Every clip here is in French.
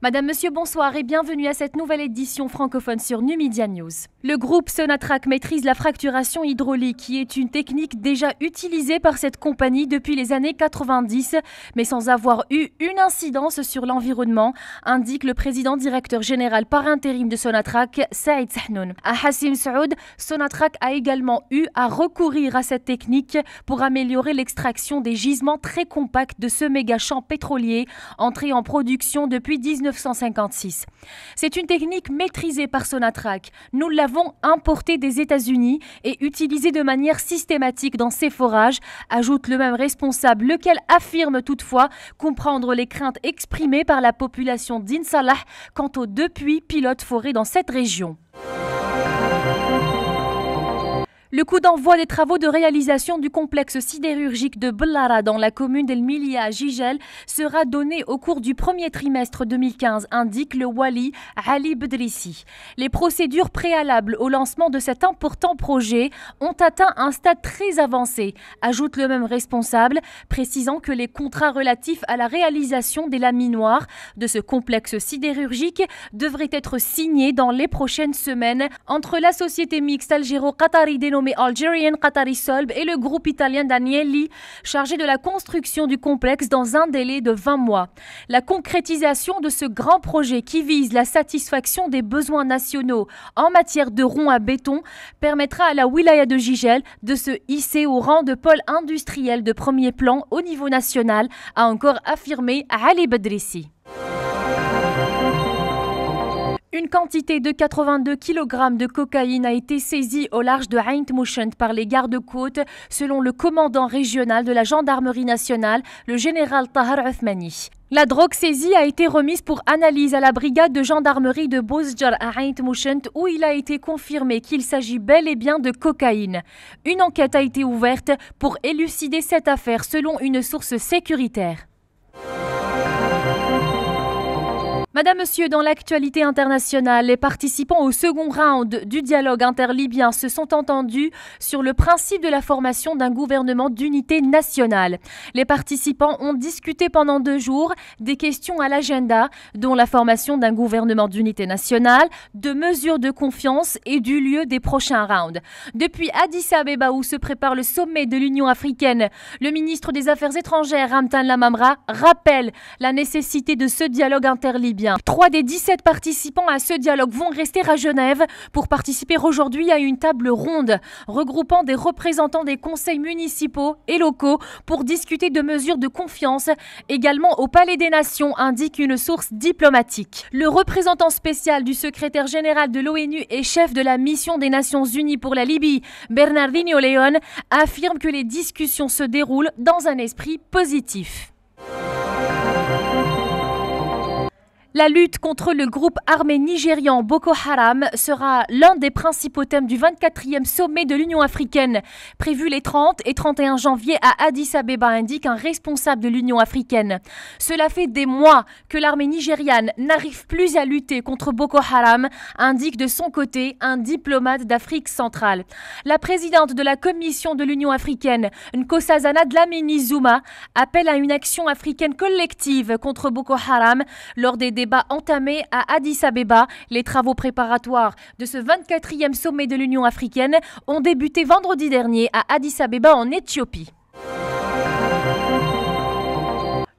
Madame, Monsieur, bonsoir et bienvenue à cette nouvelle édition francophone sur Numidia News. Le groupe Sonatrach maîtrise la fracturation hydraulique, qui est une technique déjà utilisée par cette compagnie depuis les années 90, mais sans avoir eu une incidence sur l'environnement, indique le président directeur général par intérim de Sonatrach, Saïd Sahnoun. À Hassim Saoud, Sonatrach a également eu à recourir à cette technique pour améliorer l'extraction des gisements très compacts de ce méga champ pétrolier, entré en production depuis 1956. C'est une technique maîtrisée par Sonatrach. Nous l'avons importée des États-Unis et utilisée de manière systématique dans ses forages, ajoute le même responsable, lequel affirme toutefois comprendre les craintes exprimées par la population d'In Salah quant aux deux puits pilotes forés dans cette région. Le coup d'envoi des travaux de réalisation du complexe sidérurgique de Bellara dans la commune d'El Milia à Jijel sera donné au cours du premier trimestre 2015, indique le Wali Ali Bedrissi. Les procédures préalables au lancement de cet important projet ont atteint un stade très avancé, ajoute le même responsable, précisant que les contrats relatifs à la réalisation des laminoirs de ce complexe sidérurgique devraient être signés dans les prochaines semaines entre la société mixte algéro-qatari dénommée Algerian Qatari Solb et le groupe italien Danieli, chargé de la construction du complexe dans un délai de 20 mois. La concrétisation de ce grand projet qui vise la satisfaction des besoins nationaux en matière de ronds à béton permettra à la wilaya de Jijel de se hisser au rang de pôle industriel de premier plan au niveau national, a encore affirmé Ali Bedrissi. Une quantité de 82 kg de cocaïne a été saisie au large de Ain Mouchent par les gardes-côtes, selon le commandant régional de la gendarmerie nationale, le général Tahar Othmani. La drogue saisie a été remise pour analyse à la brigade de gendarmerie de Bozdjar à Ain Mouchent, où il a été confirmé qu'il s'agit bel et bien de cocaïne. Une enquête a été ouverte pour élucider cette affaire selon une source sécuritaire. Madame, Monsieur, dans l'actualité internationale, les participants au second round du dialogue interlibyen se sont entendus sur le principe de la formation d'un gouvernement d'unité nationale. Les participants ont discuté pendant 2 jours des questions à l'agenda, dont la formation d'un gouvernement d'unité nationale, de mesures de confiance et du lieu des prochains rounds. Depuis Addis Abeba, où se prépare le sommet de l'Union africaine, le ministre des Affaires étrangères, Ramtan Lamamra, rappelle la nécessité de ce dialogue interlibyen. 3 des 17 participants à ce dialogue vont rester à Genève pour participer aujourd'hui à une table ronde regroupant des représentants des conseils municipaux et locaux pour discuter de mesures de confiance, également au Palais des Nations, indique une source diplomatique. Le représentant spécial du secrétaire général de l'ONU et chef de la mission des Nations Unies pour la Libye, Bernardino León, affirme que les discussions se déroulent dans un esprit positif. La lutte contre le groupe armé nigérian Boko Haram sera l'un des principaux thèmes du 24e sommet de l'Union africaine, prévu les 30 et 31 janvier à Addis Abeba, indique un responsable de l'Union africaine. Cela fait des mois que l'armée nigériane n'arrive plus à lutter contre Boko Haram, indique de son côté un diplomate d'Afrique centrale. La présidente de la Commission de l'Union africaine, Nkosazana Dlamini Zuma, appelle à une action africaine collective contre Boko Haram lors des débats entamés à Addis Abeba. Les travaux préparatoires de ce 24e sommet de l'Union africaine ont débuté vendredi dernier à Addis Abeba en Éthiopie.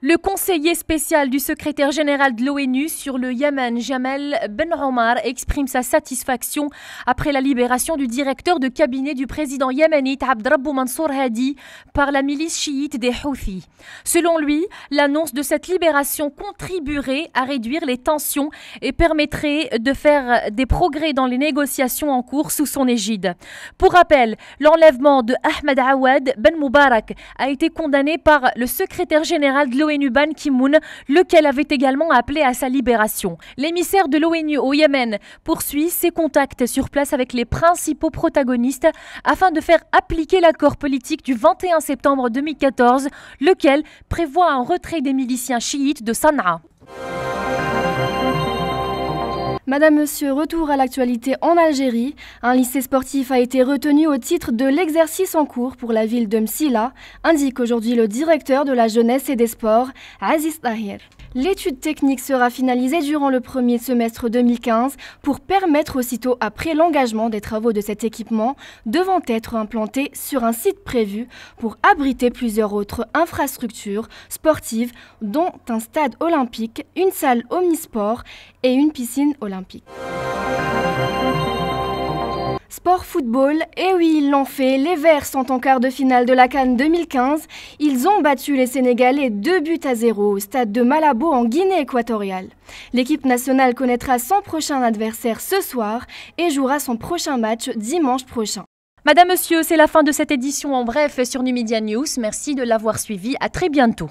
Le conseiller spécial du secrétaire général de l'ONU sur le Yémen, Jamel Ben Omar, exprime sa satisfaction après la libération du directeur de cabinet du président yéménite Abdrabbou Mansour Hadi par la milice chiite des Houthis. Selon lui, l'annonce de cette libération contribuerait à réduire les tensions et permettrait de faire des progrès dans les négociations en cours sous son égide. Pour rappel, l'enlèvement de Ahmed Awad Ben Moubarak a été condamné par le secrétaire général de l'ONU Ban Ki-moon, lequel avait également appelé à sa libération. L'émissaire de l'ONU au Yémen poursuit ses contacts sur place avec les principaux protagonistes afin de faire appliquer l'accord politique du 21 septembre 2014, lequel prévoit un retrait des miliciens chiites de Sanaa. Madame, Monsieur, retour à l'actualité en Algérie. Un lycée sportif a été retenu au titre de l'exercice en cours pour la ville de Msila, indique aujourd'hui le directeur de la jeunesse et des sports, Aziz Tahir. L'étude technique sera finalisée durant le premier semestre 2015 pour permettre aussitôt après l'engagement des travaux de cet équipement devant être implanté sur un site prévu pour abriter plusieurs autres infrastructures sportives dont un stade olympique, une salle omnisport et une piscine olympique. Sport football, et oui, ils l'ont fait, les Verts sont en quart de finale de la CAN 2015. Ils ont battu les Sénégalais 2-0 au stade de Malabo en Guinée équatoriale. L'équipe nationale connaîtra son prochain adversaire ce soir et jouera son prochain match dimanche prochain. Madame, Monsieur, c'est la fin de cette édition en bref sur Numedia News. Merci de l'avoir suivi. À très bientôt.